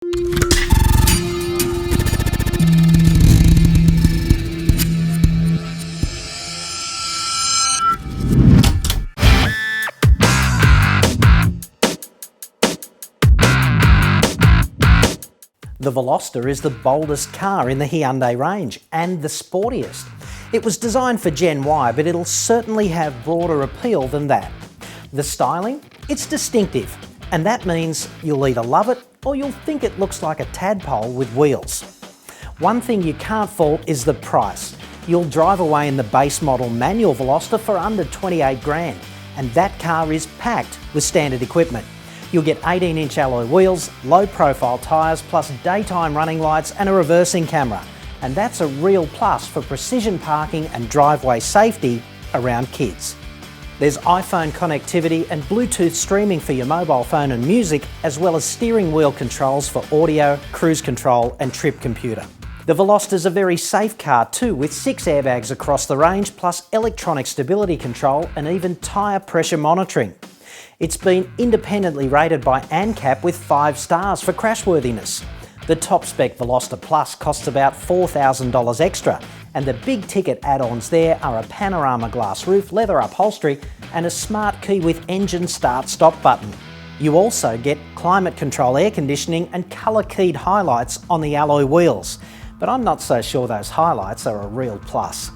The Veloster is the boldest car in the Hyundai range and the sportiest. It was designed for Gen Y, but it'll certainly have broader appeal than that. The styling? It's distinctive, and that means you'll either love it or you'll think it looks like a tadpole with wheels. One thing you can't fault is the price. You'll drive away in the base model manual Veloster for under 28 grand, and that car is packed with standard equipment. You'll get 18-inch alloy wheels, low-profile tyres, plus daytime running lights and a reversing camera. And that's a real plus for precision parking and driveway safety around kids. There's iPhone connectivity and Bluetooth streaming for your mobile phone and music, as well as steering wheel controls for audio, cruise control and trip computer. The Veloster's a very safe car too, with 6 airbags across the range, plus electronic stability control and even tyre pressure monitoring. It's been independently rated by ANCAP with 5 stars for crashworthiness. The top spec Veloster Plus costs about $4,000 extra, and the big ticket add-ons there are a panorama glass roof, leather upholstery and a smart key with engine start-stop button. You also get climate control air conditioning and colour-keyed highlights on the alloy wheels, but I'm not so sure those highlights are a real plus.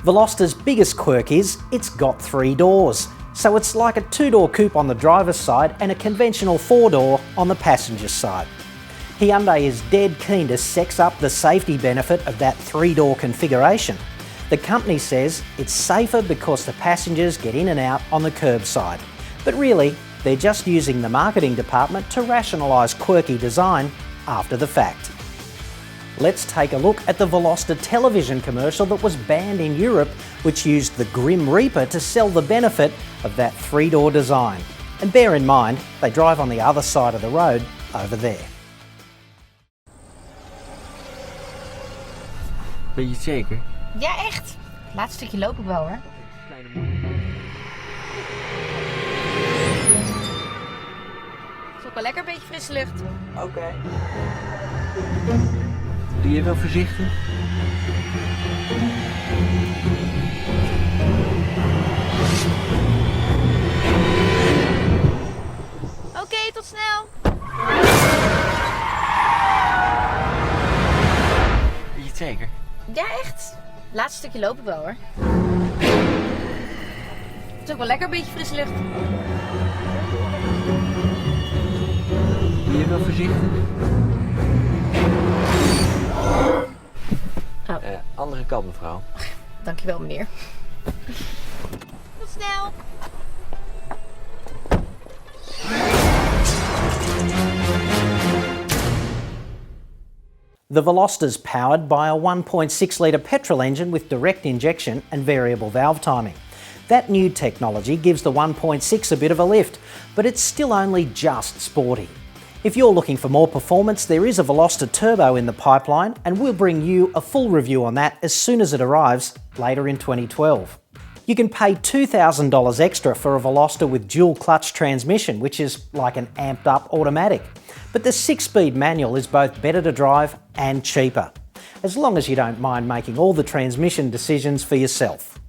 Veloster's biggest quirk is it's got 3 doors. So it's like a 2-door coupe on the driver's side and a conventional 4-door on the passenger's side. Hyundai is dead keen to sex up the safety benefit of that 3-door configuration. The company says it's safer because the passengers get in and out on the curbside. But really, they're just using the marketing department to rationalise quirky design after the fact. Let's take a look at the Veloster television commercial that was banned in Europe, which used the Grim Reaper to sell the benefit of that 3-door design. And bear in mind, they drive on the other side of the road over there. Ben je het zeker? Ja, echt. Het laatste stukje loop ik wel hoor. Het is ook wel lekker, een beetje frisse lucht. Oké. Doe je wel voorzichtig? Oké, tot snel. Ben je het zeker? Ja, echt. Het laatste stukje loop ik wel hoor. Het is ook wel lekker, een beetje frisse lucht. Doe je wel voorzichtig? Oh. Andere kant, mevrouw. Dankjewel, meneer. Tot snel. The Veloster's powered by a 1.6-litre petrol engine with direct injection and variable valve timing. That new technology gives the 1.6 a bit of a lift, but it's still only just sporty. If you're looking for more performance, there is a Veloster Turbo in the pipeline, and we'll bring you a full review on that as soon as it arrives later in 2012. You can pay $2,000 extra for a Veloster with dual clutch transmission, which is like an amped up automatic. But the 6-speed manual is both better to drive and cheaper, as long as you don't mind making all the transmission decisions for yourself.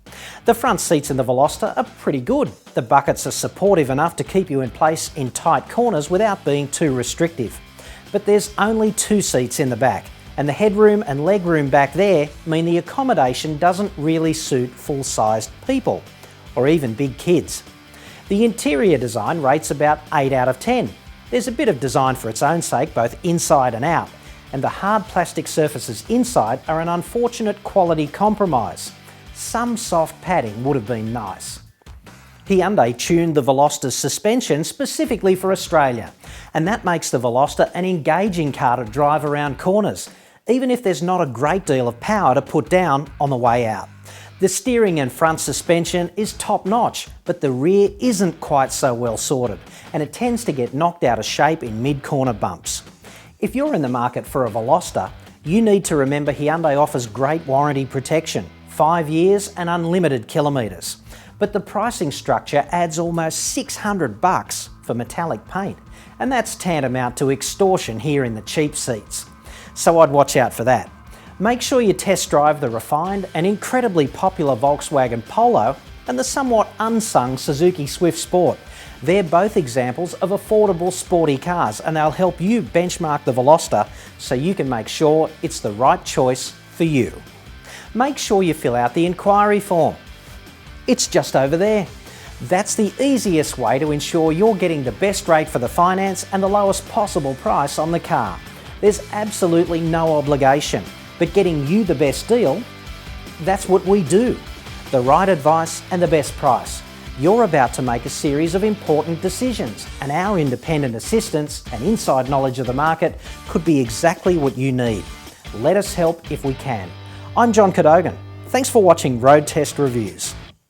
The front seats in the Veloster are pretty good. The buckets are supportive enough to keep you in place in tight corners without being too restrictive. But there's only 2 seats in the back, and the headroom and legroom back there mean the accommodation doesn't really suit full-sized people, or even big kids. The interior design rates about 8 out of 10. There's a bit of design for its own sake, both inside and out, and the hard plastic surfaces inside are an unfortunate quality compromise. Some soft padding would have been nice. Hyundai tuned the Veloster's suspension specifically for Australia, and that makes the Veloster an engaging car to drive around corners, even if there's not a great deal of power to put down on the way out. The steering and front suspension is top notch, but the rear isn't quite so well sorted, and it tends to get knocked out of shape in mid-corner bumps. If you're in the market for a Veloster, you need to remember Hyundai offers great warranty protection, 5 years and unlimited kilometres. But the pricing structure adds almost $600 for metallic paint, and that's tantamount to extortion here in the cheap seats. So I'd watch out for that. Make sure you test drive the refined and incredibly popular Volkswagen Polo and the somewhat unsung Suzuki Swift Sport. They're both examples of affordable sporty cars, and they'll help you benchmark the Veloster so you can make sure it's the right choice for you. Make sure you fill out the inquiry form. It's just over there. That's the easiest way to ensure you're getting the best rate for the finance and the lowest possible price on the car. There's absolutely no obligation, but getting you the best deal, that's what we do. The right advice and the best price. You're about to make a series of important decisions, and our independent assistance and inside knowledge of the market could be exactly what you need. Let us help if we can. I'm John Cadogan. Thanks for watching Road Test Reviews.